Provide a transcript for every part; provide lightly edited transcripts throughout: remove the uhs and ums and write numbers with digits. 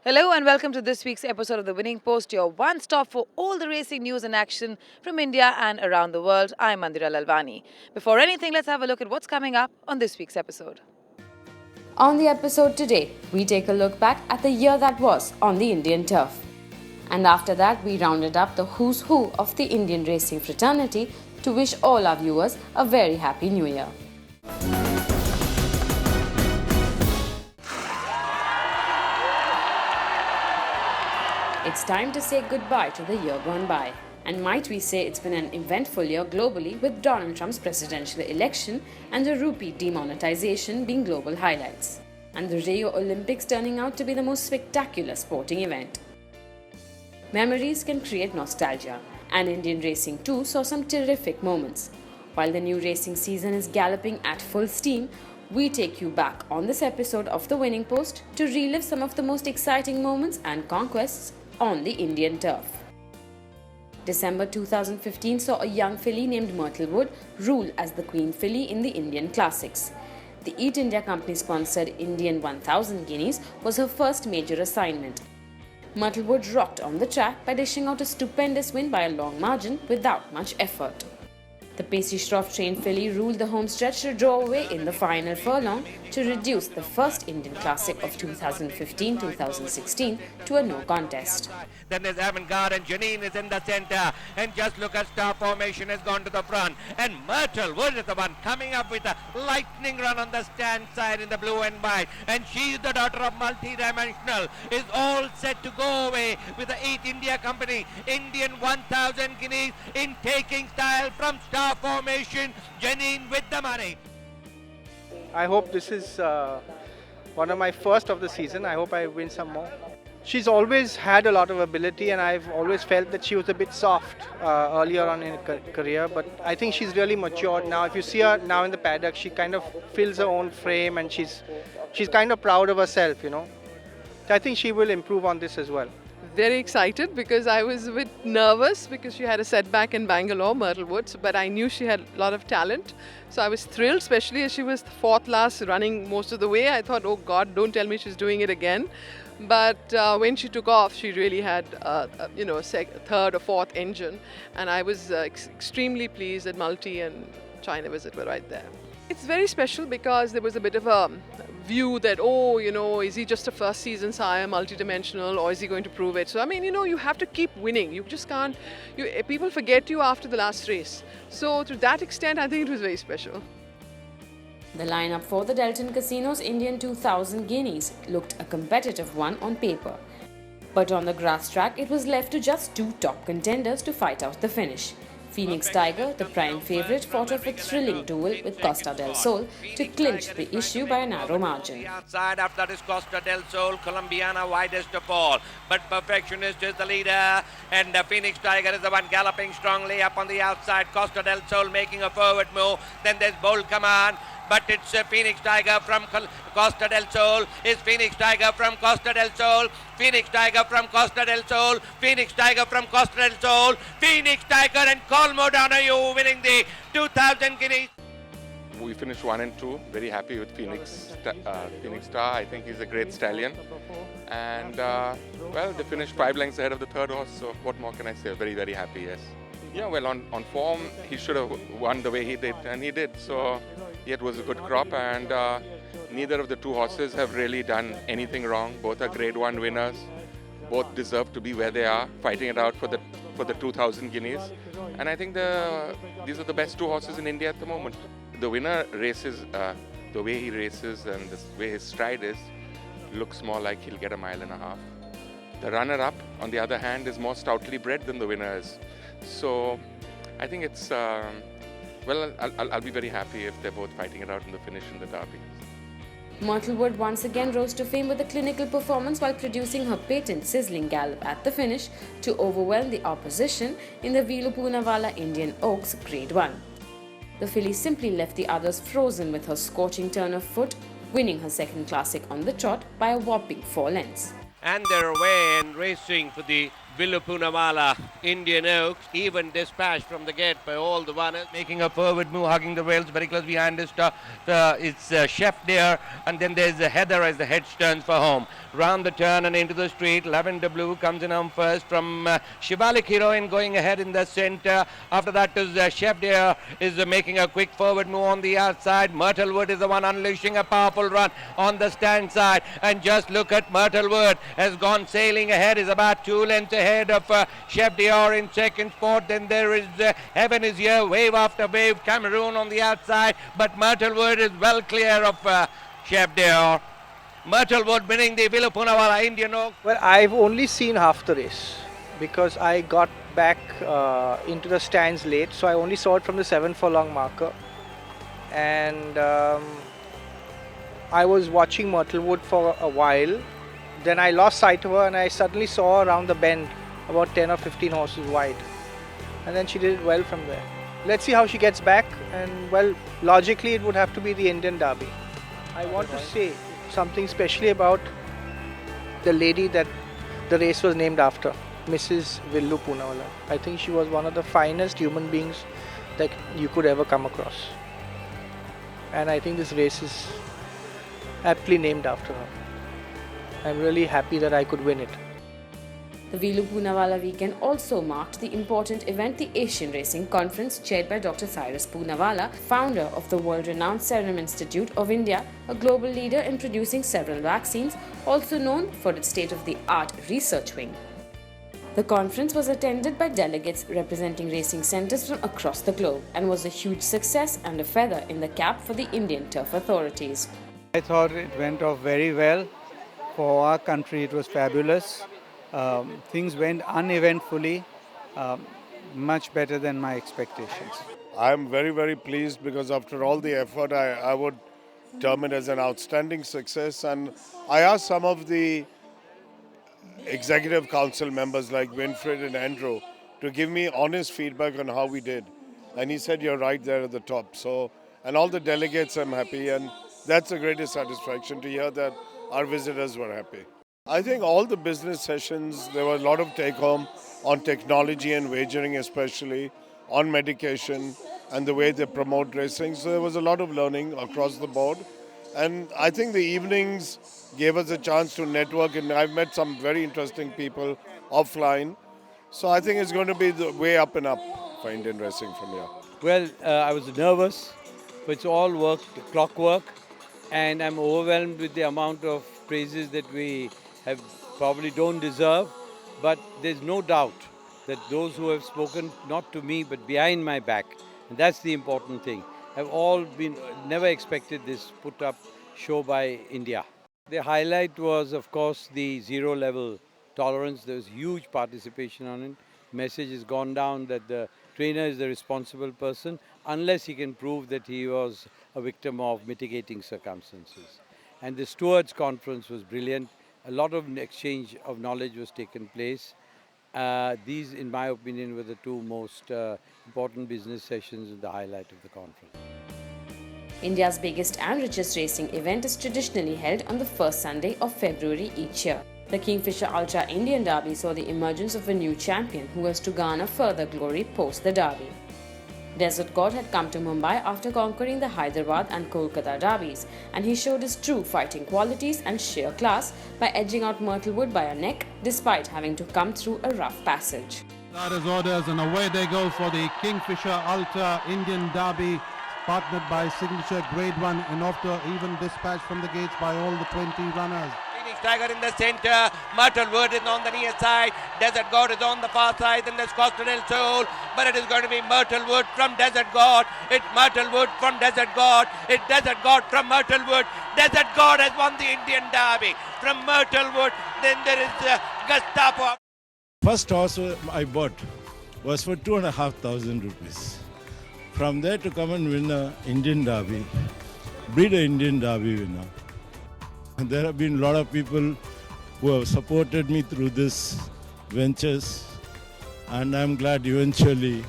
Hello and welcome to this week's episode of The Winning Post, your one stop for all the racing news and action from India and around the world. I'm Mandira Lalvani. Before anything, let's have a look at what's coming up on this week's episode. On the episode today, we take a look back at the year that was on the Indian turf. And after that, we rounded up the who's who of the Indian racing fraternity to wish all our viewers a very happy new year. It's time to say goodbye to the year gone by. And might we say it's been an eventful year globally, with Donald Trump's presidential election and the rupee demonetization being global highlights, and the Rio Olympics turning out to be the most spectacular sporting event. Memories can create nostalgia, and Indian racing too saw some terrific moments. While the new racing season is galloping at full steam, we take you back on this episode of The Winning Post to relive some of the most exciting moments and conquests on the Indian turf. December 2015 saw a young filly named Myrtlewood rule as the Queen filly in the Indian Classics. The Eat India company sponsored Indian 1000 Guineas was her first major assignment. Myrtlewood rocked on the track by dishing out a stupendous win by a long margin without much effort. The Pacey Shroff trained filly ruled the homestretch to draw away in the final furlong to reduce the first Indian Classic of 2015-2016 to a no contest. Then there's Avantgarde and Janine is in the centre. And just look at star formation has gone to the front. And Myrtlewood is the one coming up with a lightning run on the stand side in the blue and white. And she's the daughter of multi-dimensional. Is all set to go away with the Eat India company. Indian 1000 Guineas in taking style from star formation. Janine with the money. I hope this is one of my first of the season. I hope I win some more. She's always had a lot of ability, and I've always felt that she was a bit soft earlier on in her career, but I think she's really matured now. If you see her now in the paddock, she kind of fills her own frame, and she's kind of proud of herself, you know. I think she will improve on this as well. Very excited because I was a bit nervous because she had a setback in Bangalore, Myrtlewood, but I knew she had a lot of talent. So I was thrilled, especially as she was fourth last running most of the way. I thought, oh God, don't tell me she's doing it again. But when she took off, she really had, third or fourth engine. And I was extremely pleased that Multi and China Visit were right there. It's very special because there was a bit of a view that, is he just a first season sire, multidimensional, or is he going to prove it? So, you have to keep winning. You just can't, people forget you after the last race. So, to that extent, I think it was very special. The lineup for the Delton Casino's Indian 2000 Guineas looked a competitive one on paper. But on the grass track, it was left to just two top contenders to fight out the finish. Phoenix Tiger, the prime favourite, fought off a thrilling duel with Costa del Sol to clinch the issue by a narrow margin. Outside after that is Costa del Sol, Colombiana widest of all. But Perfectionist is the leader, and the Phoenix Tiger is the one galloping strongly up on the outside. Costa del Sol making a forward move. Then there's Bold Command. But it's Phoenix Tiger from Costa del Sol. Is Phoenix Tiger from Costa del Sol. Phoenix Tiger from Costa del Sol. Phoenix Tiger from Costa del Sol. Phoenix Tiger and Colmo Donoghue winning the 2000 Guineas. We finished 1 and 2. Very happy with Phoenix Star. I think he's a great stallion. And they finished 5 lengths ahead of the third horse. So what more can I say? Very, very happy, yes. Yeah, well, on form, he should have won the way he did, and he did. So it was a good crop, and neither of the two horses have really done anything wrong. Both are Grade 1 winners. Both deserve to be where they are, fighting it out for the 2000 Guineas. And I think these are the best two horses in India at the moment. The winner races, the way he races and the way his stride is, looks more like he'll get a mile and a half. The runner-up, on the other hand, is more stoutly bred than the winner is. So I think it's, I'll be very happy if they're both fighting it out in the finish in the Derby. Myrtlewood once again rose to fame with a clinical performance while producing her patent sizzling gallop at the finish to overwhelm the opposition in the Vilu Poonawalla Indian Oaks Grade 1. The filly simply left the others frozen with her scorching turn of foot, winning her second classic on the trot by a whopping 4 lengths. And they're away and racing for the Villu Poonawalla, Indian Oaks, even dispatched from the gate by all the runners, making a forward move, hugging the rails very close behind his it's Chef Deer, and then there's Heather as the head turns for home. Round the turn and into the street, Lavender Blue comes in on first from Shivalik Heroine going ahead in the centre. After that is Chef Deer is making a quick forward move on the outside. Myrtlewood is the one unleashing a powerful run on the stand side, and just look at Myrtlewood has gone sailing ahead, is about 2 lengths ahead of Chef Dior in second spot. Then there is Heaven is Here, wave after wave, Cameroon on the outside, but Myrtlewood is well clear of Chef Dior. Myrtlewood winning the Villu Poonawalla Indian Oak. Well, I've only seen half the race because I got back into the stands late, so I only saw it from the 7 furlong marker. And I was watching Myrtlewood for a while. Then I lost sight of her and I suddenly saw her around the bend about 10 or 15 horses wide. And then she did it well from there. Let's see how she gets back, and well, logically it would have to be the Indian Derby. I want to say something specially about the lady that the race was named after, Mrs. Villu Poonawalla. I think she was one of the finest human beings that you could ever come across. And I think this race is aptly named after her. I'm really happy that I could win it. The Villu Poonawalla weekend also marked the important event, the Asian Racing Conference, chaired by Dr. Cyrus Poonawalla, founder of the world-renowned Serum Institute of India, a global leader in producing several vaccines, also known for its state-of-the-art research wing. The conference was attended by delegates representing racing centres from across the globe and was a huge success and a feather in the cap for the Indian turf authorities. I thought it went off very well. For our country, it was fabulous. Things went uneventfully, much better than my expectations. I'm very, very pleased because after all the effort, I would term it as an outstanding success. And I asked some of the executive council members like Winfred and Andrew to give me honest feedback on how we did. And he said, you're right there at the top. So, and all the delegates, I'm happy. And that's the greatest satisfaction to hear that our visitors were happy. I think all the business sessions, there were a lot of take-home on technology and wagering especially, on medication and the way they promote racing. So there was a lot of learning across the board. And I think the evenings gave us a chance to network, and I've met some very interesting people offline. So I think it's going to be the way up and up for Indian racing from here. Well, I was nervous, but it's all worked, clockwork, and I'm overwhelmed with the amount of praises that we have probably don't deserve. But there's no doubt that those who have spoken, not to me, but behind my back, and that's the important thing, have all been, never expected this put up show by India. The highlight was, of course, the zero level tolerance. There was huge participation on it. Message has gone down that the trainer is the responsible person unless he can prove that he was a victim of mitigating circumstances. And the stewards conference was brilliant. A lot of exchange of knowledge was taken place. These, in my opinion, were the two most important business sessions and the highlight of the conference. India's biggest and richest racing event is traditionally held on the first Sunday of February each year. The Kingfisher Ultra Indian Derby saw the emergence of a new champion who was to garner further glory post the Derby. Desert God had come to Mumbai after conquering the Hyderabad and Kolkata derbies, and he showed his true fighting qualities and sheer class by edging out Myrtlewood by a neck despite having to come through a rough passage. That is orders, and away they go for the Kingfisher Ultra Indian Derby, partnered by Signature Grade 1 and after even dispatch from the gates by all the 20 runners. Phoenix Tiger in the centre, Myrtlewood is on the near side, Desert God is on the far side, then there's Costa del Sol, but it is going to be Myrtlewood from Desert God, it's Myrtlewood from Desert God, it's Desert God from Myrtlewood, Desert God has won the Indian Derby from Myrtlewood, then there is Gestapo. First horse I bought was for 2,500 rupees. From there to come and win an Indian Derby, breed an Indian Derby winner. And there have been a lot of people who have supported me through this ventures, and I'm glad eventually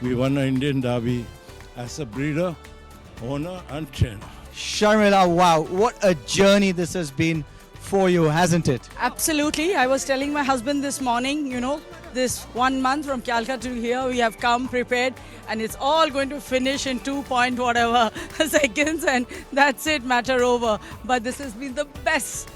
we won an Indian Derby as a breeder, owner and trainer. Sharmila, wow, what a journey this has been for you, hasn't it? Absolutely. I was telling my husband this morning, this 1 month from Calcutta to here, we have come prepared and it's all going to finish in 2 point whatever seconds and that's it, matter over. But this has been the best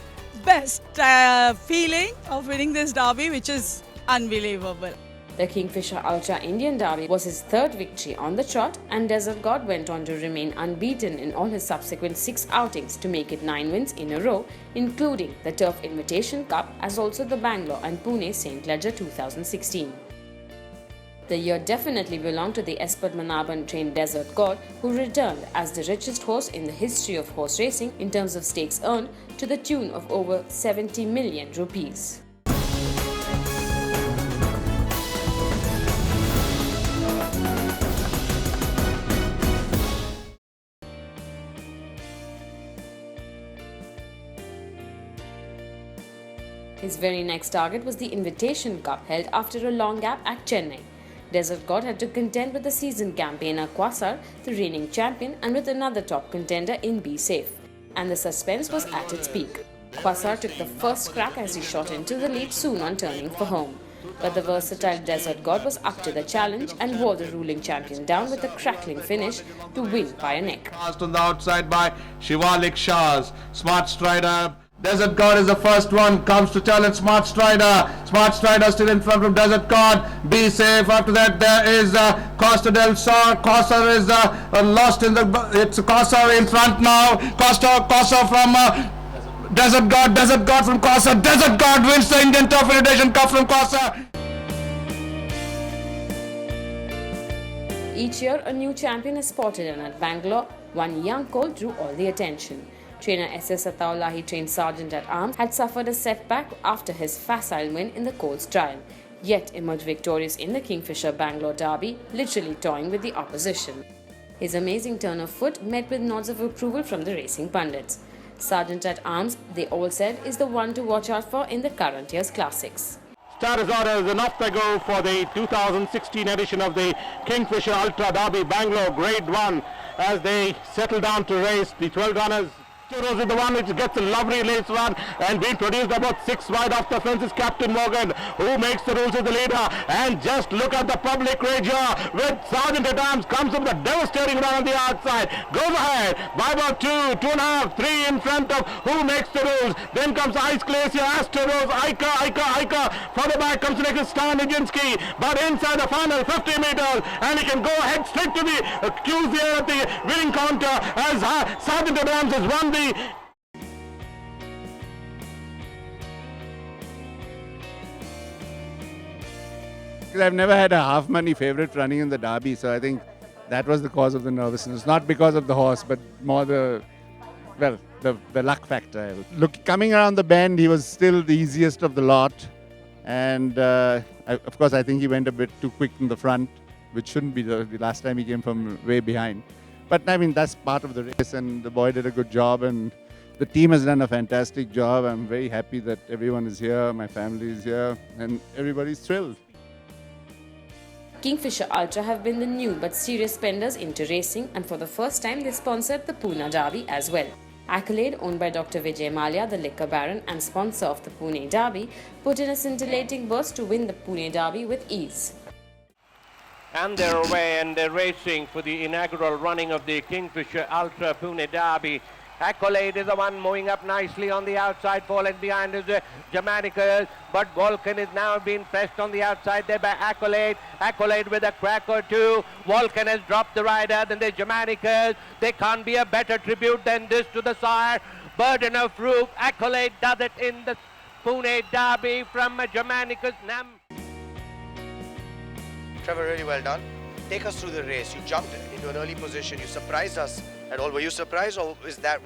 feeling of winning this derby, which is unbelievable. The Kingfisher Ultra Indian Derby was his third victory on the trot, and Desert God went on to remain unbeaten in all his subsequent 6 outings to make it 9 wins in a row, including the Turf Invitation Cup as also the Bangalore and Pune St. Ledger 2016. The year definitely belonged to the S. Padmanabhan trained Desert God, who returned as the richest horse in the history of horse racing in terms of stakes earned to the tune of over 70 million rupees. His very next target was the Invitation Cup held after a long gap at Chennai. Desert God had to contend with the seasoned campaigner Quasar, the reigning champion, and with another top contender in Be Safe. And the suspense was at its peak. Quasar took the first crack as he shot into the lead soon on turning for home. But the versatile Desert God was up to the challenge and wore the ruling champion down with a crackling finish to win by a neck. Passed on the outside by Shivalik Shahs. Smart Strider. Desert God is the first one, comes to challenge Smart Strider. Smart Strider still in front of Desert God. Be Safe. After that there is Costa del Sol. Costa is lost in the... It's Costa in front now. Costa from Desert God from Costa. Desert God wins the Indian Turf Invitation Cup from Costa. Each year, a new champion is spotted, and at Bangalore, one young colt drew all the attention. Trainer S.S. Ataulahi, trained Sergeant at Arms, had suffered a setback after his facile win in the Colts trial, yet emerged victorious in the Kingfisher Bangalore Derby, literally toying with the opposition. His amazing turn of foot met with nods of approval from the racing pundits. Sergeant at Arms, they all said, is the one to watch out for in the current year's classics. Start is orders and off they go for the 2016 edition of the Kingfisher Ultra Derby Bangalore Grade 1 as they settle down to race. The 12 runners. Rose is the one which gets a lovely race run and being produced about 6 wide off the fence is Captain Morgan, who makes the rules as the leader. And just look at the public rage here with Sergeant at Arms comes up with a devastating run on the outside, goes ahead by about 2.5, 3 in front of who makes the rules. Then comes Ice Glacier, Astro Rose, Ica. Further back comes the next Star Nijinsky, but inside the final 50 meters and he can go ahead straight to the queues here at the winning counter as Sergeant at Arms has won the I've never had a half money favorite running in the Derby, so I think that was the cause of the nervousness. Not because of the horse, but more the luck factor. Look, coming around the bend, he was still the easiest of the lot. And of course, I think he went a bit too quick in the front, which shouldn't be the last time he came from way behind. But I mean, that's part of the race, and the boy did a good job, and the team has done a fantastic job. I'm very happy that everyone is here, my family is here, and everybody's thrilled. Kingfisher Ultra have been the new but serious spenders into racing, and for the first time they sponsored the Pune Derby as well. Accolade, owned by Dr. Vijay Mallya, the liquor baron and sponsor of the Pune Derby, put in a scintillating burst to win the Pune Derby with ease. And they're away and they're racing for the inaugural running of the Kingfisher Ultra Pune Derby. Accolade is the one moving up nicely on the outside, falling behind is Jamaica, but Vulcan is now being pressed on the outside there by Accolade. Accolade with a crack or two. Vulcan has dropped the rider, then there's Jamaica. There can't be a better tribute than this to the sire. Burden of Roof. Accolade does it in the Pune Derby from Jamaica's Nam. Trevor, really well done. Take us through the race. You jumped into an early position. You surprised us at all. Were you surprised, or was that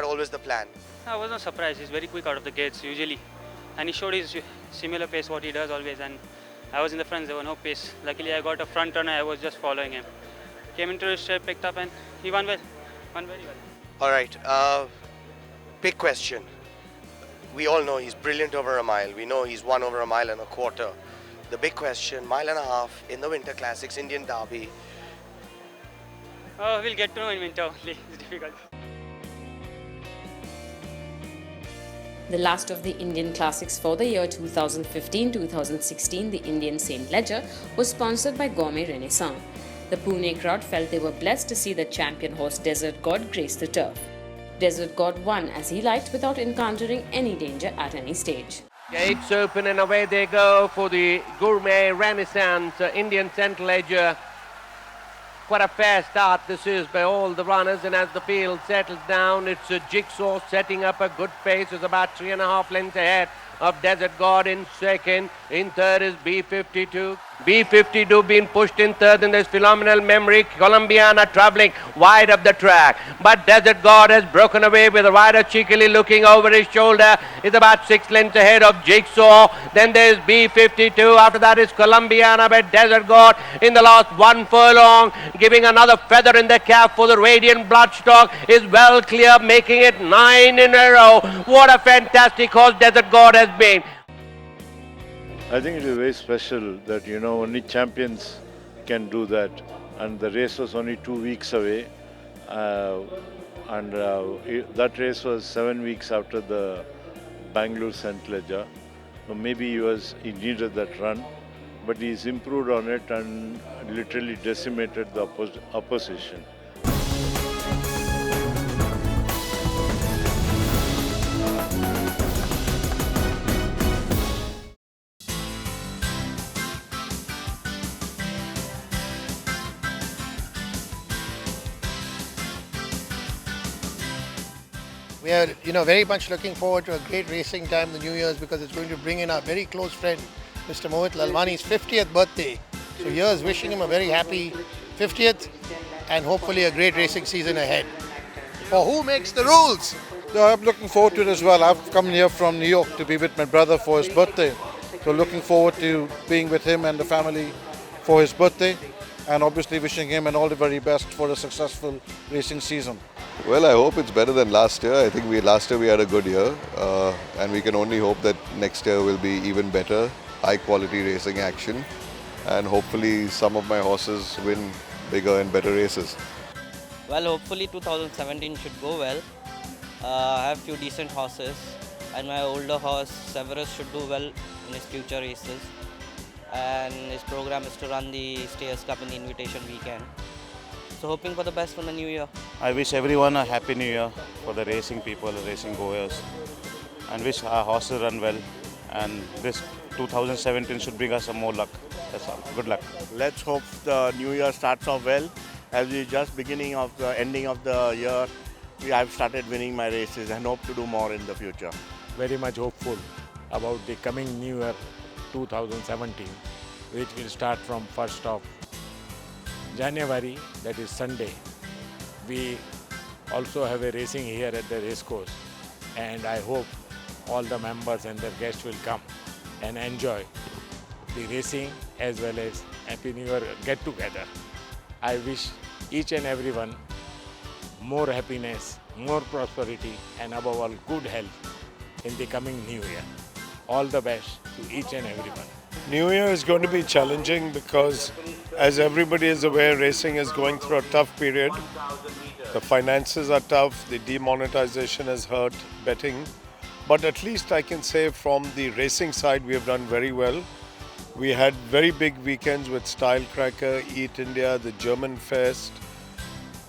always the plan? I was not surprised. He's very quick out of the gates usually, and he showed his similar pace what he does always. And I was in the front. There was no pace. Luckily, I got a front runner. I was just following him. Came into the straight, picked up, and he won well. Won very well. All right. Big question. We all know he's brilliant over a mile. We know he's won over a mile and a quarter. The big question, mile and a half in the Winter Classics Indian Derby. Oh, we'll get to know in winter only. It's difficult. The last of the Indian classics for the year 2015-2016, the Indian Saint Leger, was sponsored by Gourmet Renaissance. The Pune crowd felt they were blessed to see the champion horse Desert God grace the turf. Desert God won as he liked without encountering any danger at any stage. Gates open and away they go for the Gourmet Renaissance Indian Saint Leger. Quite a fair start this is by all the runners, and as the field settles down, it's a Jigsaw setting up a good pace. It's about 3.5 lengths ahead of Desert God in second. In third is B52. B52 being pushed in third, and there's Phenomenal Memory. Colombiana traveling wide of the track. But Desert God has broken away with a rider cheekily looking over his shoulder. It's about 6 lengths ahead of Jigsaw. Then there's B52. After that is Colombiana, but Desert God in the last 1 furlong, giving another feather in the cap for the Radiant Bloodstock, is well clear, making it 9 in a row. What a fantastic horse Desert God has been. I think it is very special that, only champions can do that. And the race was only 2 weeks away. That race was 7 weeks after the Bangalore St. Leger. So maybe he needed that run, but he's improved on it and literally decimated the opposition. We are, very much looking forward to a great racing time in the New Year's, because it's going to bring in our very close friend, Mr. Mohit Lalwani's 50th birthday. So here's wishing him a very happy 50th and hopefully a great racing season ahead. For Who Makes the Rules? Yeah, I'm looking forward to it as well. I've come here from New York to be with my brother for his birthday. So looking forward to being with him and the family for his birthday, and obviously wishing him and all the very best for a successful racing season. Well, I hope it's better than last year. I think last year we had a good year, and we can only hope that next year will be even better, high quality racing action, and hopefully some of my horses win bigger and better races. Well, hopefully 2017 should go well. I have few decent horses, and my older horse Severus should do well in his future races. And his program is to run the Stayers Cup in the invitation weekend. So hoping for the best for the new year. I wish everyone a happy new year for the racing people, the racing goers, and wish our horses run well. And this 2017 should bring us some more luck. That's all. Good luck. Let's hope the new year starts off well. As we just beginning of the ending of the year, I've started winning my races and hope to do more in the future. Very much hopeful about the coming new year 2017, which will start from 1st of January, that is Sunday. We also have a racing here at the racecourse, and I hope all the members and their guests will come and enjoy the racing as well as Happy New Year get together. I wish each and everyone more happiness, more prosperity, and above all good health in the coming new year. All the best to each and everyone. New Year is going to be challenging because, as everybody is aware, racing is going through a tough period. The finances are tough, the demonetization has hurt betting. But at least I can say from the racing side, we have done very well. We had very big weekends with Style Cracker, Eat India, the German Fest.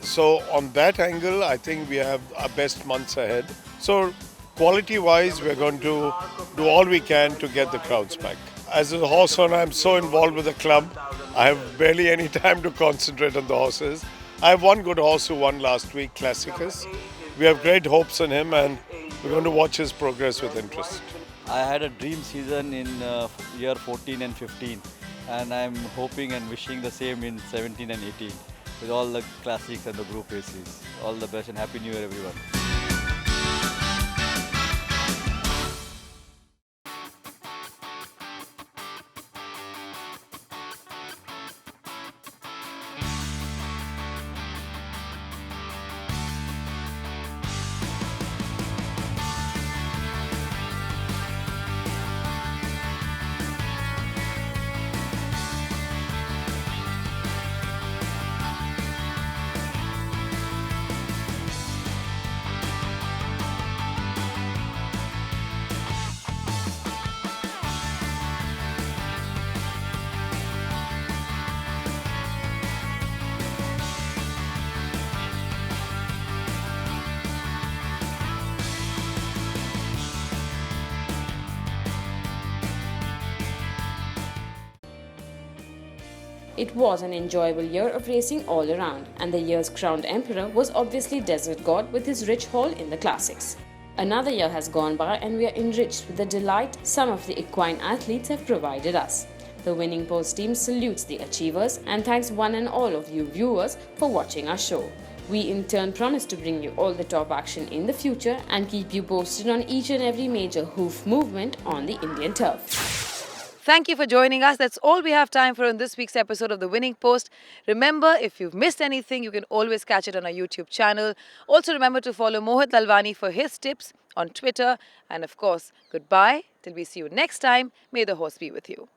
So on that angle, I think we have our best months ahead. So quality-wise, we're going to do all we can to get the crowds back. As a horse owner, I'm so involved with the club, I have barely any time to concentrate on the horses. I have one good horse who won last week, Classicus. We have great hopes on him, and we're going to watch his progress with interest. I had a dream season in year 14 and 15, and I'm hoping and wishing the same in 17 and 18 with all the classics and the group races. All the best and Happy New Year, everyone. it was an enjoyable year of racing all around, and the year's crowned emperor was obviously Desert God with his rich haul in the classics. Another year has gone by and we are enriched with the delight some of the equine athletes have provided us. The Winning Post team salutes the achievers and thanks one and all of you viewers for watching our show. We in turn promise to bring you all the top action in the future and keep you posted on each and every major hoof movement on the Indian turf. Thank you for joining us. That's all we have time for in this week's episode of The Winning Post. Remember, if you've missed anything, you can always catch it on our YouTube channel. Also remember to follow Mohit Lalwani for his tips on Twitter. And of course, goodbye till we see you next time. May the horse be with you.